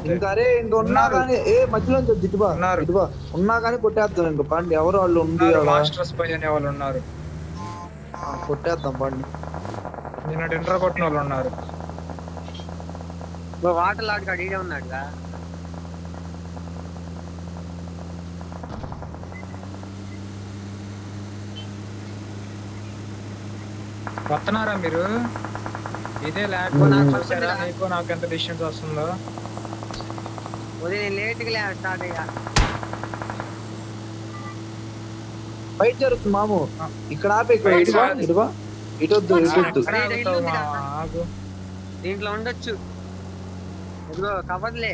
లేకపోతే ఇంకా అరే ఇంక ఉన్నా ఉన్నారు కానీ మధ్యలో ఇటుబా ఉన్నారు ఇటుబా ఉన్నా కానీ కొట్టేద్దాం ఇంక పండి ఎవరు వాళ్ళు ఉంది ఉన్నారు ఆడ మాస్టర్స్ పై అనే వాళ్ళు ఉన్నారు. కొట్టేద్దాం పండి. నిన్న డిన్నర్ కొట్టిన వాళ్ళు ఉన్నారు. వాటర్ లాడ్ కాడ ఈడే ఉన్నాడుగా. వస్తున్నారా మీరు? ఇదే ల్యాగ్ చూసారా? నీకు నాకు ఎంత డిస్టెన్స్ వస్తుందో. ఉదయం లేట్గా స్టార్ట్ అయ్యా. బయట జరుగుతుంది మాము. ఇక్కడ ఆపే ఇక్కడ ఇటుబా ఇటుబా ఇటొద్దు ఇటొద్దు. దీంట్లో ఉండొచ్చు. ఇదిగో కవర్లే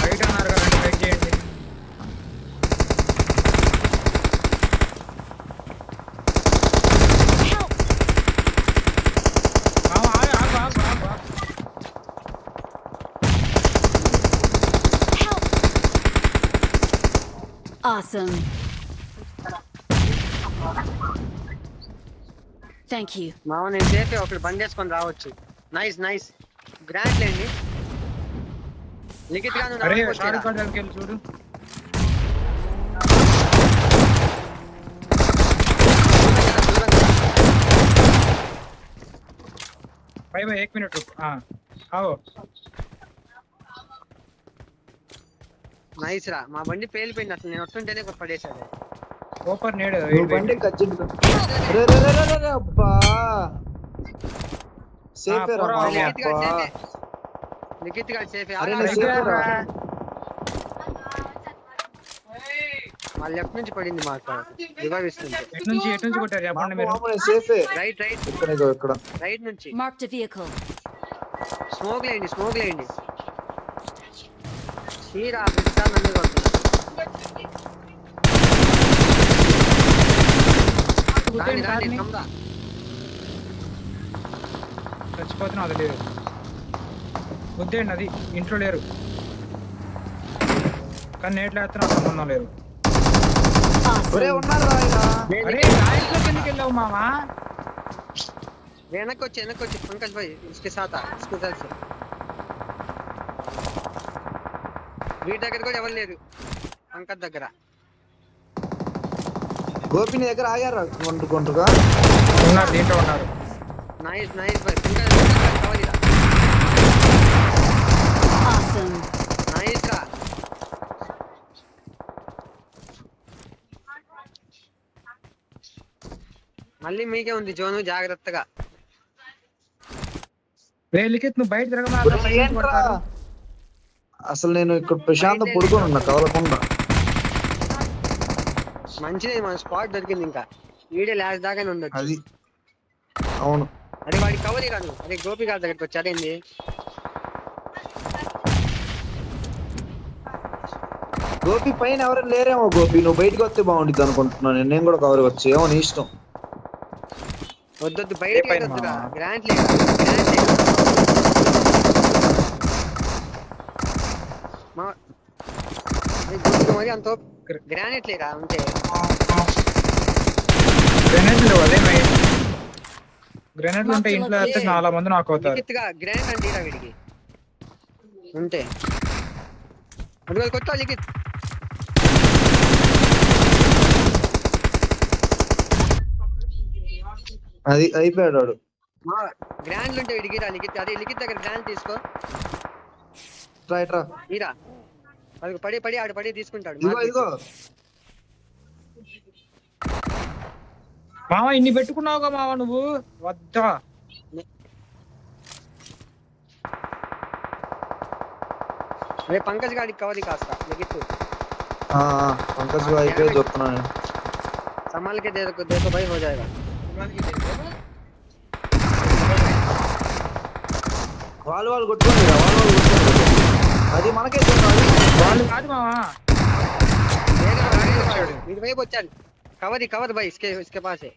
బయట అన్నారు కదండి, వెయిట్ చేయండి. Awesome. Thank you. మామ నేను చేస్తే ఒకటి బంద్ చేసుకొని రావచ్చు. నైస్ నైస్ గ్రాండ్ లేండి. లిఖిత్ గాను అరే షారుఖ్ ఖాన్ దగ్గరికి వెళ్ళి చూడు. भाई 1 मिनट रुक. हाँ आओ. నైస్ రా. మా బండి పేలిపోయింది అసలు. నేను వస్తుంటేనే పడేసాడు. ఓపర్ నేడు బండి కచ్చింది. రే రే రే రే రే అబ్బా సేఫ్ రా మామ. లిఖిత్ గారు సేఫ్. అరే నేను సేఫ్ రా. మా లెఫ్ట్ నుంచి పడింది మాకు. రివైవ్ ఇస్తుంది. ఎటు నుంచి కొట్టారు చెప్పండి మీరు? మామ నేను సేఫ్. రైట్ రైట్ ఇక్కడ రైట్ నుంచి. Marked a vehicle. స్మోక్ లేండి. తీరా బిడ్డ నన్ను కొడుతున్నా. రాండి కమ్రా. చచ్చిపోతున్నా అది లేదు. వద్దేండి అది ఇంట్లో లేరు. కానీ నేట్లో వేస్తున్నా సంబంధం లేదు. ఒరే ఉన్నారు రా ఆయన. అరే రాయల్లోకి ఎందుకు వెళ్ళావు మామా? వెనక్కి వచ్చి పంకజ్ భాయ్ इसके साथ వీటి దగ్గర కూడా ఎవరు లేదు. పంకజ్ దగ్గర గోపి నీ దగ్గర ఆగారు కొంటుగా ఉన్నారు, దీంట్లో ఉన్నారు. నైస్ భాయ్. పంకజ్ కావాలిరా. Awesome. నైస్ రా. మళ్ళీ మీకే ఉంది జోను, జాగ్రత్తగా. లిఖిత్ నువ్వు బయట తిరగమా. అసలు నేను ఇక్కడ ప్రశాంతం పడుకొని ఉన్నా కవలకుండా. మంచిది మన స్పాట్ దొరికింది. ఇంకా వీడియో లాస్ట్ దాకానే ఉండొచ్చు. అది అవును. అరే వాడి కవర్ కాదు. అరే గోపి గారి దగ్గరికి వచ్చారేంది? గోపి పైన ఎవరైనా లేరేమో. గోపి నువ్వు బయటకు వస్తే బాగుంటుంది అనుకుంటున్నాను. నేను కూడా కవర్ వచ్చి ఏమో నీ ఇష్టం. వద్దొద్దు బయటకి వద్దురా. గ్రాంట్ లేదు. మరి అంత గ్రానైట్ లేరా ఉంటే? గ్రెనేడ్లు ఉంటే ఇంట్లో వేస్తే చాలా మంది నాకు అవుతారు. గ్రానైట్ అంటే వీడికి ఉంటే అడుగు కొత్త లిఖిత్. అది అయిపోయాడు వాడు. గ్రాండ్లు ఉంటే వీడికి రా లిఖిత్. అదే లిఖిత్ దగ్గర గ్రాండ్ తీసుకో. రైట్ రా. ఈరా అది పడి ఆడు తీసుకుంటాడు. ఇదిగో మామ ఇన్ని పెట్టుకున్నావుగా మామ నువ్వు. వద్దా అరే పంకజ్ గాడికి కవర్ కాస్త లిఖిత్. పంకజ్ అయిపోయి చెప్తున్నాను. संभाल के देखो भाई हो जाएगा. వాళ్ళు కొట్టుకోండి. అది మనకే వాళ్ళు కాదు మావా. ఇది వైపు వచ్చాడు. కవర్ भाई इसके पास है.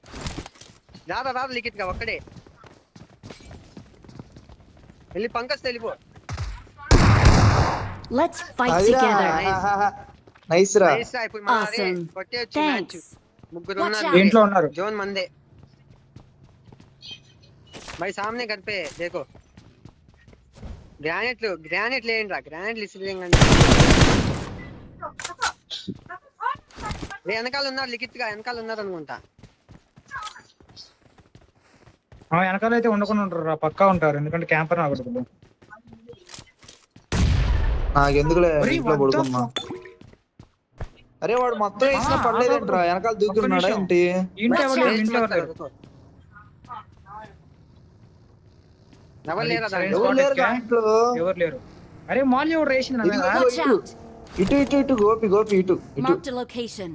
రాదా లిఖిత్ గా ఒక్కడే వెళ్ళి పంకజ్ వెళ్ళిపో. Let's fight together. నైస్ రా. ఇప్పుడు మనదే కొట్టేయొచ్చు మ్యాచ్. ముగ్గురు ఉన్నారు. జోన్ మందే भाई. सामने घर पे देखो. గ్రానైట్లు వేయండి రా, గ్రానైట్లు ఇసిరేయండి. వెనకాల ఉన్నారు లిఖిత్ గా, వెనకాల ఉన్నారు అనుకుంటా. వెనకాల అయితే ఉండకుండా ఉంటారు, పక్కా ఉంటారు, ఎందుకంటే క్యాంపర్ ఆగదు. నాకెందుకులే ఒరేయ్, ఇంట్లో what the పడుకున్నా. అరే వాడు మొత్తం వేసినా పడలేదంట్రా, వెనకాల దూకుతున్నాడా నిమిషం. ఏంటి? ఇంటి ఎవరు లేరు, వేస్ట్ ఇంటి ఎవరు లేరు. మాట్లాడు. ఎవరు లేరా అది దాంట్లో? ఎవరు లేరు spot దాంట్లో. ఎవరు లేరు. అరే మాల్ ఎవరు వేసింది నా మీద? ఇదిగో, Watch out! ఇటు గోపి ఇటు. Marked a location.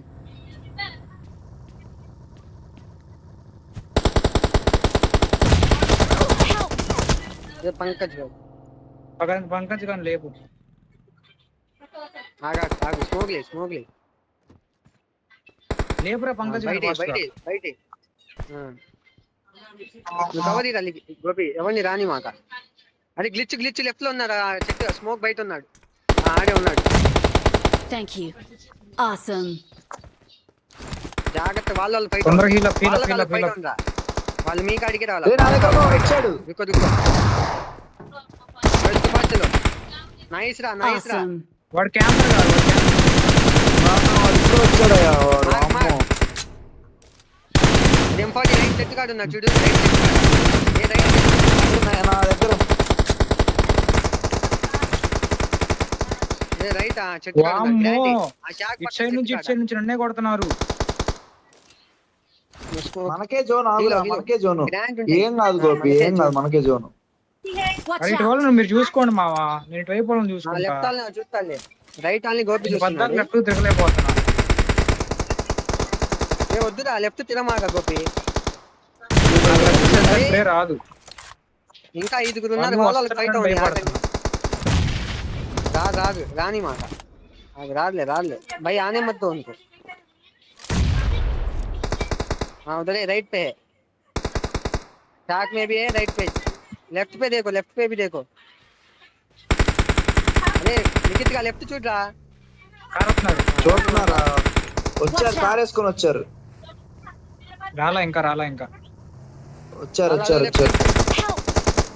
ఏ పంకజ్ గారు. పంకజ్ కానీ లేపు. ఆగు స్మోగ్లీ లేపురా పంకజ్ గాని fast గా. బయటే నువ్వు కవర్ ఇరా గోపి, ఎవరిని రాని మాట. అరే గ్లిచ్ లెఫ్ట్ లో ఉన్నాడు, ఆ చెట్టు స్మోక్ బయట ఉన్నాడు. ఆడే ఉన్నాడు. Thank you. Awesome. జాగ్రత్త, వాళ్ళ బయట తొందరగా heal up. బయట ఉందా, వాళ్ళు మీ కాడికి రావాలి. ఏ, నా దగ్గర వచ్చాడు. దిక్కు నైస్ రా. Awesome. వాడు క్యాంపర్ కాదు, వాడు ఇప్పుడు వచ్చాడయ్యా వాడు. మార్క్, అమ్మో. M40 రైట్ చెట్టు కాడు ఉన్నాడు చూడు, రైట్ చెట్టు కాడు. ఏ రైట్ నా దగ్గర రైట్ ఆ చెట్టు కాడు ఉన్నాడు. వామ్మో. గ్రాండ్ ఆ షాక్ ఇటు సైడ్ నుంచి నన్నే కొడుతున్నారు. మనకే జోన్, ఆగురా, మనకే జోను. గ్రాండ్ ఏం కాదు గోపి, ఏం కాదు, మనకే జోను. Watch అరే ఇటు out! వాళ్ళని మీరు చూసుకోండి మావా, నేను ఇటు వైపు వాళ్ళని చూసుకుంటా. లెఫ్ట్ వాళ్ళని చూస్తాలే, రైట్ వాళ్ళని గోపి చూస్తున్నాడు. లెఫ్ట్ తిరగలేకపోతున్నా. ఏ వద్దురా, లెఫ్ట్ తిరమాక గోపి. ప్లే రాదు. ఇంకా 5 ఉన్నారు, వాళ్ళు వాళ్ళ ఫైట్ ఉంది. భయపడుతున్నా. రాదు రాని మాట, అది రాదులే भाई आने मत दो उनको. हाँ उधर है, राइट पे है, टैक में भी है, राइट पे, लेफ्ट पे देखो, लेफ्ट पे भी देखो. अरे निकित का लेफ्ट చూడు రా. కారు వస్తున్నారు. చూస్తున్నారా? వచ్చారు, కార్ వేసుకొని వచ్చారు. రాలా ఇంకా వచ్చారు.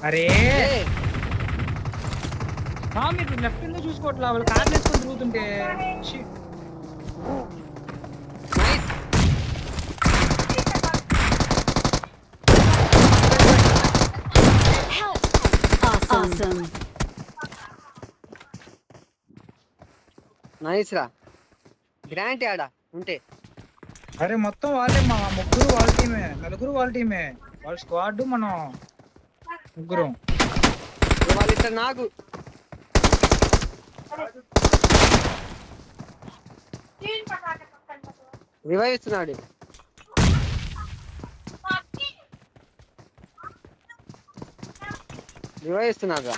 అరే ఏ మీరు లెఫ్ట్ ఎందుకు చూసుకోవట్లా, వాళ్ళు కార్ వేసుకొని తిరుగుతుంటే. Shit. నైస్. Awesome. నైస్ రా. గ్రాంట్ ఆడా ఉంటే. అరే మొత్తం వాళ్ళే మా ముగ్గురు వాళ్ళ టీమే, నలుగురు వాళ్ళ టీమే, వాళ్ళ స్క్వాడ్ మనం ముగ్గురం. వాళ్ళిద్దరు నాకు రివైవ్ ఇస్తున్నాడు. రివైవ్ ఇస్తున్నాడు రా.